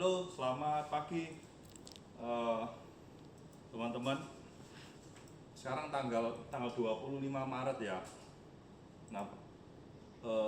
Halo, selamat pagi teman-teman. Sekarang tanggal 25 Maret ya. Nah,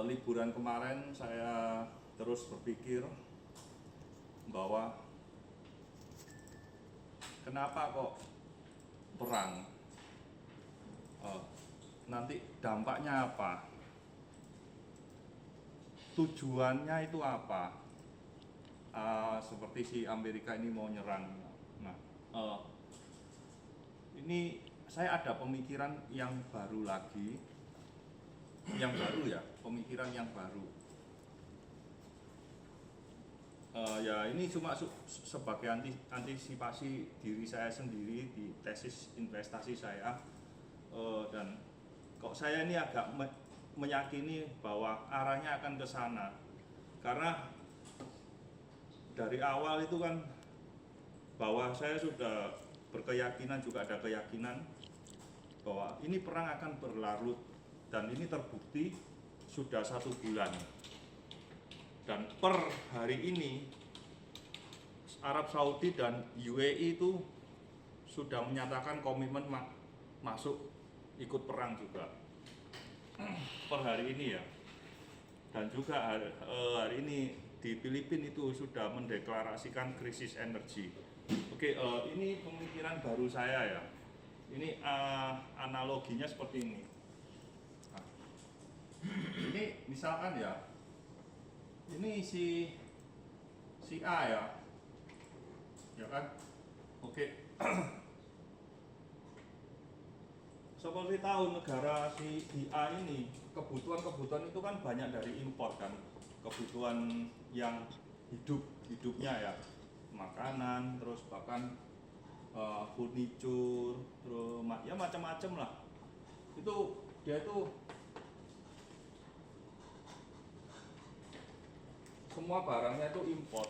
liburan kemarin saya terus berpikir bahwa kenapa kok perang? Nanti dampaknya apa? Tujuannya itu apa? Seperti si Amerika ini mau nyerang. Nah, ini saya ada pemikiran yang baru lagi, pemikiran yang baru. Ya ini cuma sebagai antisipasi diri saya sendiri di tesis investasi saya, dan kok saya ini agak meyakini bahwa arahnya akan ke sana, karena dari awal itu kan bahwa saya sudah berkeyakinan, juga ada keyakinan bahwa ini perang akan berlarut, dan ini terbukti sudah 1 bulan. Dan per hari ini Arab Saudi dan UAE itu sudah menyatakan komitmen masuk ikut perang juga per hari ini ya. Dan juga hari ini di Filipina itu sudah mendeklarasikan krisis energi. Oke, ini pemikiran baru saya ya. Ini analoginya seperti ini. Nah, ini misalkan ya, ini si A ya kan? Oke. Seperti tahu negara si A ini kebutuhan itu kan banyak dari impor kan, kebutuhan yang hidupnya ya, makanan, terus bahkan furniture, terus ya macam-macam lah. Dia itu semua barangnya itu impor.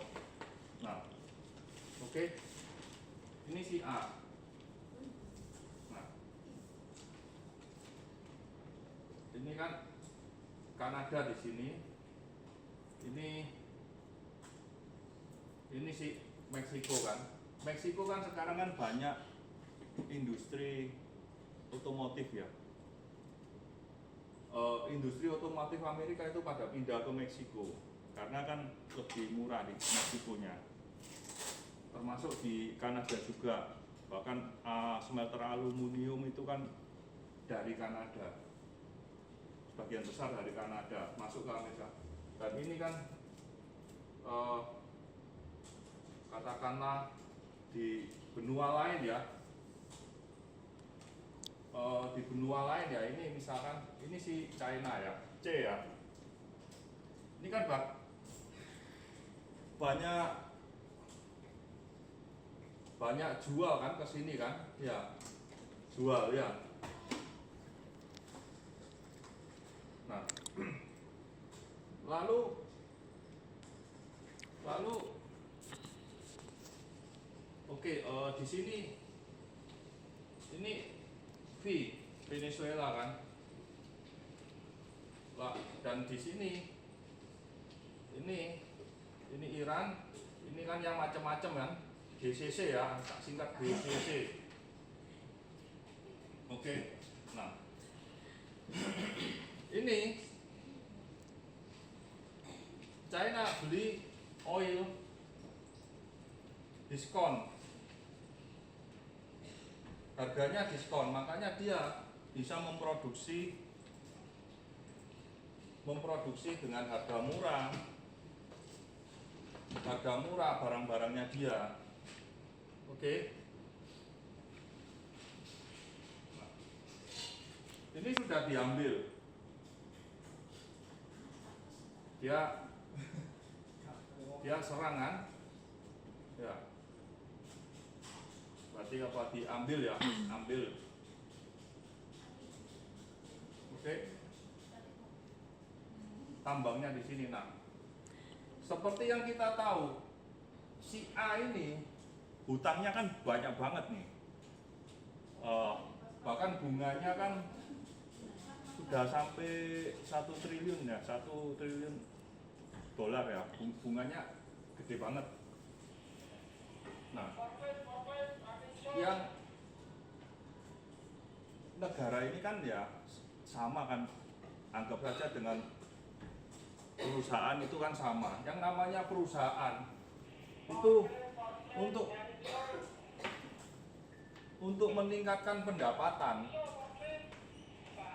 Nah, oke. Ini si A. Nah, ini kan Kanada di sini. Ini si Meksiko kan. Meksiko kan sekarang kan banyak industri otomotif ya. Industri otomotif Amerika itu pada pindah ke Meksiko karena kan lebih murah di Meksikonya. Termasuk di Kanada juga. Bahkan smelter aluminium itu kan dari Kanada. Sebagian besar dari Kanada masuk ke Amerika. Dan ini kan katakanlah di benua lain ya, ini misalkan ini si China ya, C ya, ini kan banyak jual kan ke sini kan, ya jual ya. Nah, lalu oke, di sini ini Venezuela kan, dan di sini ini Iran, ini kan yang macam-macam kan, GCC ya, singkat GCC. Oke, nah ini China beli oil diskon, harganya diskon, makanya dia bisa memproduksi dengan harga murah barang-barangnya dia. Oke. Ini sudah diambil, dia serangan ya, berarti apa, diambil ya, ambil. Oke. Tambangnya di sini. Nah, seperti yang kita tahu, si A ini hutangnya kan banyak banget nih, bahkan bunganya kan sudah sampai 1 triliun ya, $1 triliun ya, bunganya gede banget. Nah, yang negara ini kan ya sama kan, anggap saja dengan perusahaan itu kan sama. Yang namanya perusahaan itu untuk meningkatkan pendapatan,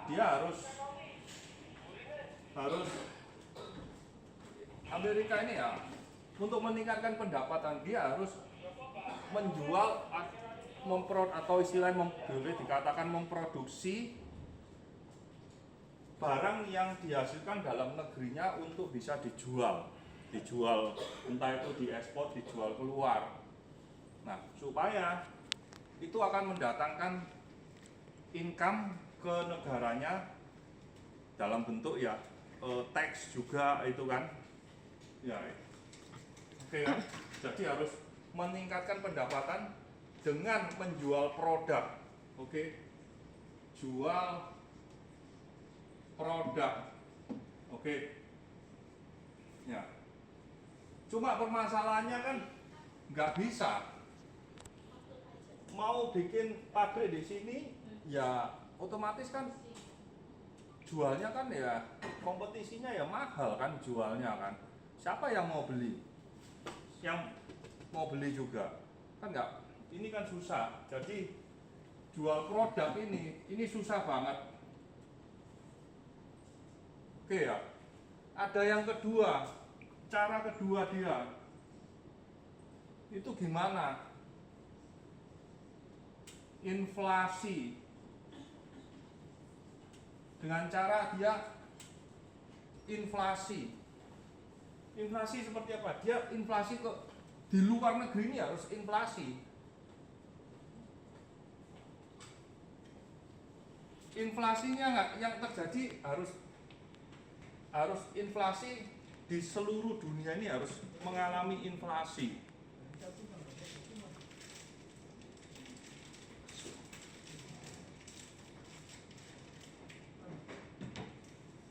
dia harus Amerika ini ya, untuk meningkatkan pendapatan dia harus menjual atau istilahnya boleh dikatakan memproduksi barang yang dihasilkan dalam negerinya untuk bisa dijual entah itu diekspor, dijual keluar. Nah, supaya itu akan mendatangkan income ke negaranya dalam bentuk ya tax juga itu kan ya, oke kan? Jadi harus meningkatkan pendapatan dengan menjual produk, oke, jual produk, oke, ya. Cuma permasalahannya kan nggak bisa mau bikin pabrik di sini, ya otomatis kan jualnya kan ya kompetisinya ya mahal kan jualnya kan. Siapa yang mau beli? Yang mau beli juga kan nggak, ini kan susah. Jadi jual produk ini susah banget. Oke ya. Ada yang kedua, cara kedua dia itu gimana? Inflasi. Dengan cara dia inflasi. Inflasi seperti apa? Dia inflasi ke di luar negeri ini harus inflasi. Inflasinya nggak, yang terjadi harus inflasi di seluruh dunia ini harus mengalami inflasi.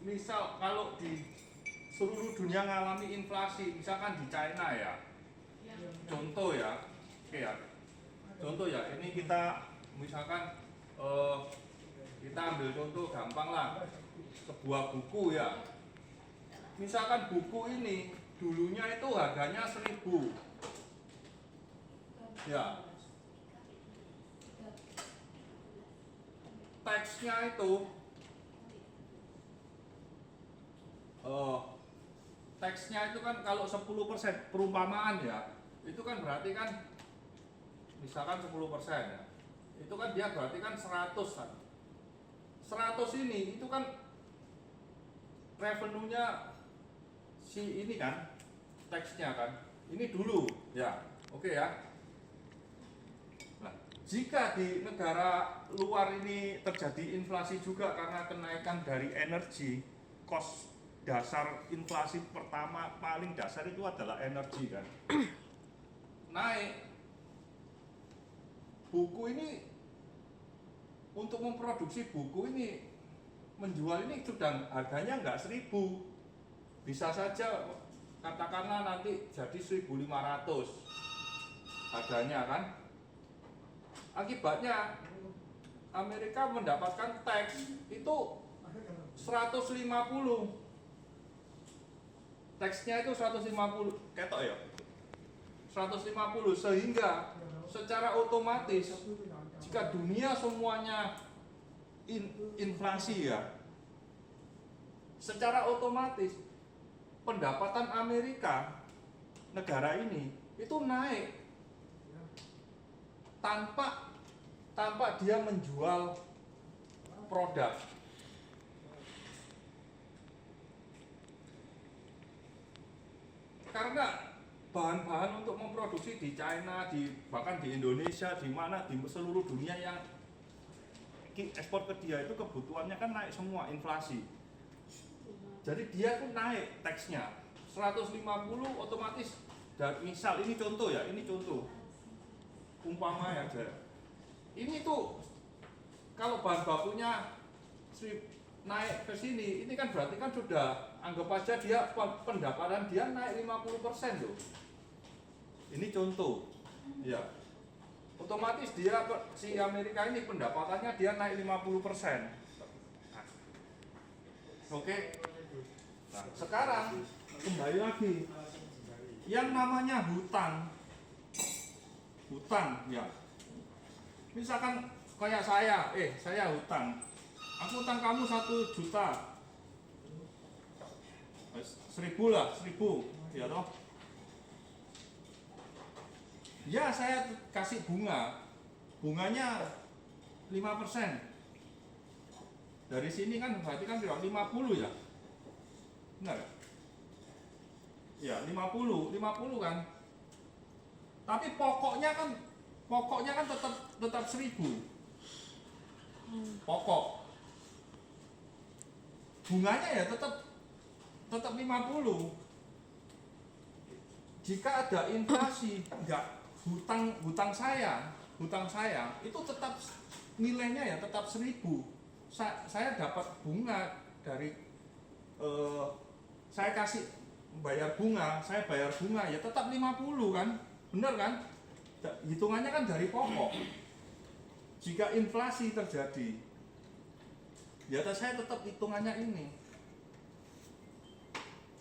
Misal kalau di seluruh dunia mengalami inflasi, misalkan di China ya, contoh ya, oke ya, contoh ya, ini kita misalkan kita ambil contoh gampang lah, sebuah buku ya, misalkan buku ini dulunya itu harganya 1.000 ya, teksnya itu teksnya itu kan kalau 10% perumpamaan ya, itu kan berarti kan misalkan 10% ya, itu kan dia berarti kan 100 kan. 100 ini itu kan revenue-nya si ini kan, teksnya kan, ini dulu ya, oke ya. Nah, jika di negara luar ini terjadi inflasi juga karena kenaikan dari energi, cost dasar inflasi pertama paling dasar itu adalah energi kan, naik. Buku ini, untuk memproduksi buku ini, menjual ini sudah harganya nggak 1.000, bisa saja katakanlah nanti jadi 1.500 harganya kan. Akibatnya Amerika mendapatkan tax itu 150, teksnya itu 150 ketok ya, 150, sehingga secara otomatis jika dunia semuanya inflasi ya, secara otomatis pendapatan Amerika, negara ini itu naik tanpa dia menjual produk. Karena bahan-bahan untuk memproduksi di China, bahkan di Indonesia, di mana di seluruh dunia yang ekspor ke dia itu kebutuhannya kan naik semua, inflasi. Jadi dia tuh naik teksnya 150, otomatis. Dan misal ini contoh ya, ini contoh umpama aja. Ini tuh kalau bahan bakunya naik ke sini, ini kan berarti kan sudah, anggap aja dia pendapatan dia naik 50% loh. Ini contoh. Ya, otomatis dia si Amerika ini pendapatannya dia naik 50%. Nah, oke. Nah, sekarang kembali lagi yang namanya hutang ya. Misalkan kayak saya hutang. Aku hutang kamu 1 juta. 1.000 lah, 1.000 ya toh. Ya saya kasih bunganya 5%. Dari sini kan berarti kan 50 ya. Benar ya? Ya 50 kan. Tapi pokoknya kan tetap 1.000. Pokok. Bunganya ya tetap 50. Jika ada inflasi, enggak hutang saya itu tetap nilainya ya tetap 1.000. Saya dapat bunga dari saya bayar bunga ya tetap 50 kan, benar kan? Hitungannya kan dari pokok. Jika inflasi terjadi, ya saya tetap hitungannya ini.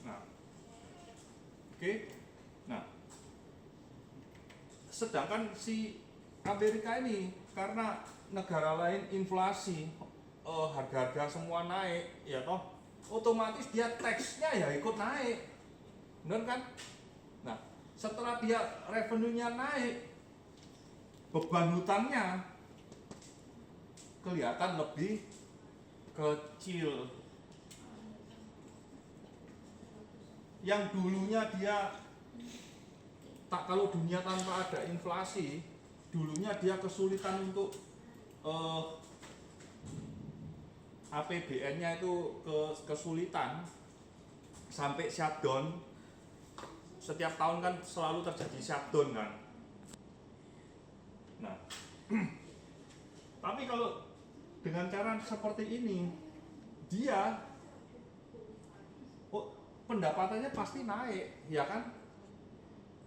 Nah, oke. Nah, sedangkan si Amerika ini karena negara lain inflasi, harga-harga semua naik, ya toh, otomatis dia taxnya ya ikut naik, benar kan? Nah, setelah dia revenue-nya naik, beban hutangnya kelihatan lebih kecil. Yang dulunya dia kalau dunia tanpa ada inflasi, dulunya dia kesulitan untuk APBN-nya itu kesulitan sampai shutdown. Setiap tahun kan selalu terjadi shutdown kan. Nah, tapi kalau dengan cara seperti ini, dia pendapatannya pasti naik, ya kan?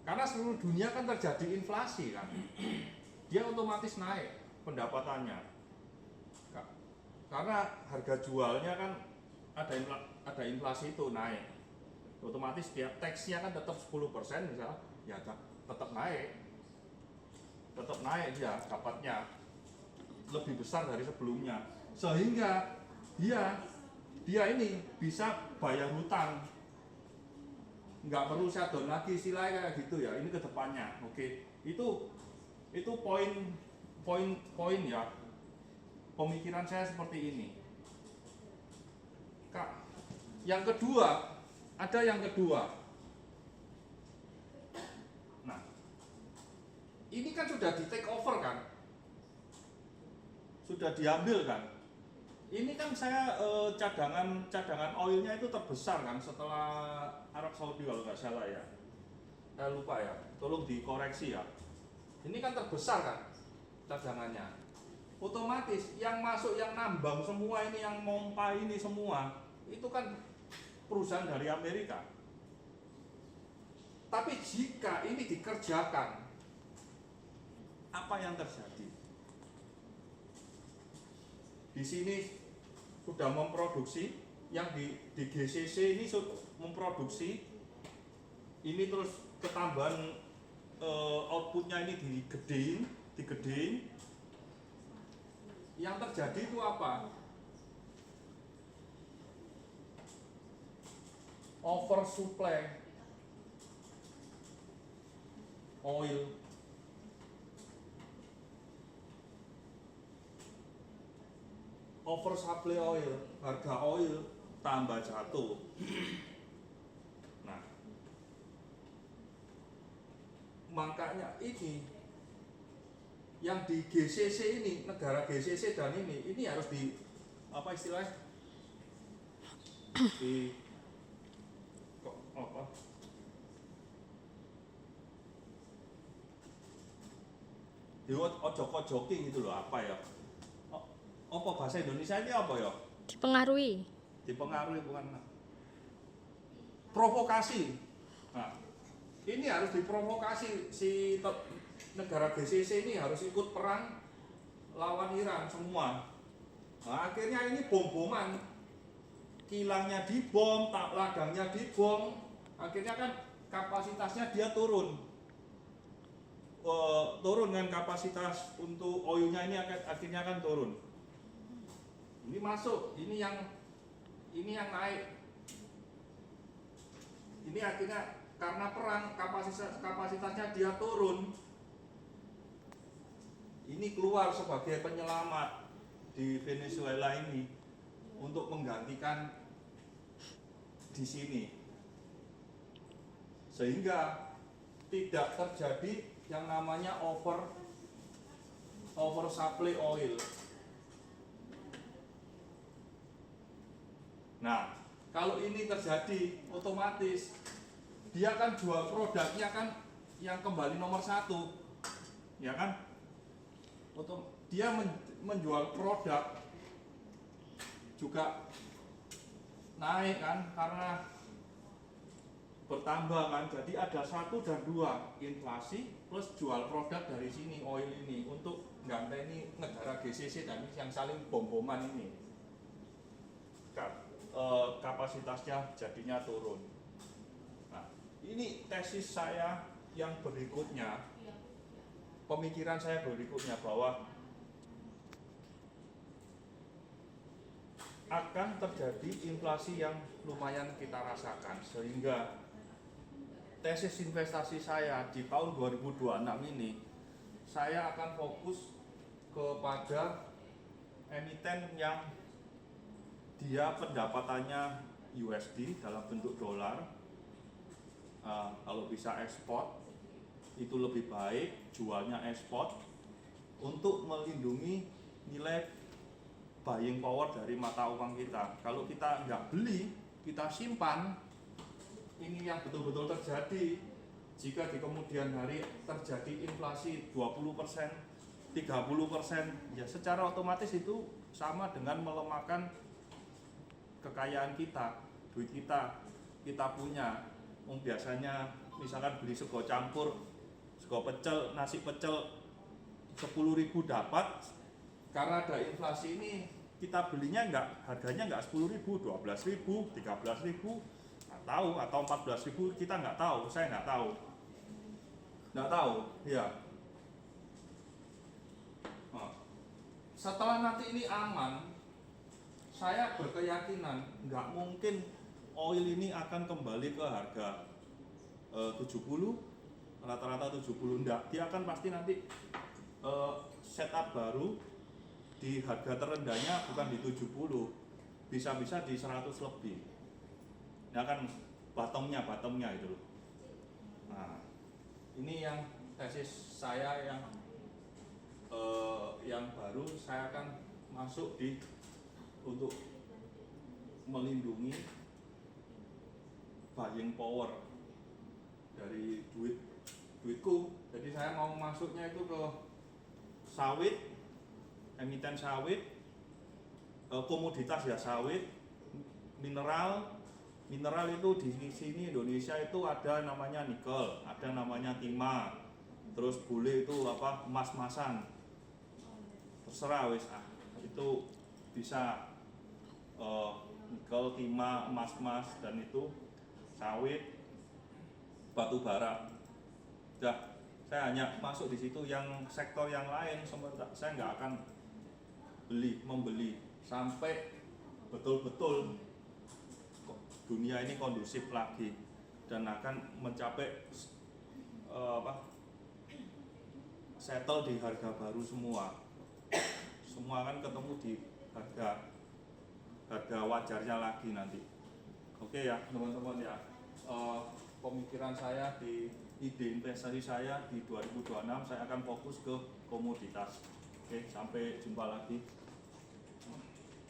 Karena seluruh dunia kan terjadi inflasi kan, dia otomatis naik pendapatannya. Karena harga jualnya kan ada inflasi itu naik, otomatis dia taxnya kan tetap 10% misalnya, ya tetap naik dia dapatnya lebih besar dari sebelumnya, sehingga dia ini bisa bayar hutang, nggak perlu shutdown lagi istilahnya kayak gitu ya. Ini kedepannya, oke, itu poin ya, pemikiran saya seperti ini. Kak, yang kedua, nah ini kan sudah di take over kan, sudah diambil kan. Ini kan saya cadangan oilnya itu terbesar kan setelah Arab Saudi kalau nggak salah ya. Saya lupa ya, tolong dikoreksi ya. Ini kan terbesar kan cadangannya. Otomatis yang masuk, yang nambang semua ini, yang mompa ini semua, itu kan perusahaan dari Amerika. Tapi jika ini dikerjakan, apa yang terjadi? Di sini sudah memproduksi, yang di GCC ini memproduksi, ini terus ketambahan outputnya ini digedein. Yang terjadi itu apa? Oversupply oil. Oversupply oil, harga oil tambah jatuh. Nah, makanya ini yang di GCC ini, negara GCC dan ini harus di apa istilahnya? Di apa? Di ojo-ojoki gitu loh, apa ya? Apa bahasa Indonesia ini apa ya? Dipengaruhi Bukan provokasi. Nah, ini harus diprovokasi si negara GCC ini harus ikut perang lawan Iran semua. Nah, akhirnya ini bom-boman, kilangnya dibom, ladangnya dibom, akhirnya kan kapasitasnya dia turun. Turun kan kapasitas untuk oilnya ini akhirnya kan turun. Ini masuk, ini yang naik. Ini akhirnya karena perang kapasitasnya dia turun. Ini keluar sebagai penyelamat di Venezuela ini untuk menggantikan di sini, sehingga tidak terjadi yang namanya oversupply oil. Nah, kalau ini terjadi, otomatis dia kan jual produknya kan yang kembali nomor satu, ya kan? Dia menjual produk juga naik kan, karena bertambah kan. Jadi ada 1 dan 2, inflasi plus jual produk dari sini, oil ini, untuk ganti negara GCC dan yang saling bom-boman ini. Kapasitasnya jadinya turun. Nah, ini tesis saya yang berikutnya, pemikiran saya berikutnya, bahwa akan terjadi inflasi yang lumayan kita rasakan, sehingga tesis investasi saya di tahun 2026 ini, saya akan fokus kepada emiten yang dia pendapatannya USD dalam bentuk dolar. Kalau bisa ekspor itu lebih baik, jualnya ekspor, untuk melindungi nilai buying power dari mata uang kita. Kalau kita nggak beli, kita simpan, ini yang betul-betul terjadi. Jika di kemudian hari terjadi inflasi 20%, 30%, ya secara otomatis itu sama dengan melemahkan kekayaan kita, duit kita punya. Biasanya misalkan beli sego campur, sego pecel, nasi pecel 10.000 dapat, karena ada inflasi ini kita belinya harganya nggak 10.000, 12.000, 13.000, nggak tahu, atau 14.000, kita nggak tahu, saya nggak tahu, ya. Setelah nanti ini aman, saya berkeyakinan nggak mungkin oil ini akan kembali ke harga 70, rata-rata 70, enggak. Dia akan pasti nanti setup baru di harga terendahnya bukan di 70, bisa-bisa di 100 lebih. Ya kan, bottomnya itu loh. Nah, ini yang tesis saya yang baru, saya akan masuk untuk melindungi buying power dari duitku. Jadi saya mau masuknya itu ke sawit, emiten sawit, komoditas ya, sawit, mineral itu di sini Indonesia itu ada namanya nikel, ada namanya timah, terus boleh itu emas-emasan, terserah wis, itu bisa nikel, timah, emas, dan itu sawit, batu bara. Dah, saya hanya masuk di situ. Yang sektor yang lain saya nggak akan membeli sampai betul-betul dunia ini kondusif lagi dan akan mencapai settle di harga baru semua kan ketemu di harga wajarnya lagi nanti. Oke ya teman-teman ya, pemikiran saya di ide investasi saya di 2026, saya akan fokus ke komoditas. Oke, sampai jumpa lagi.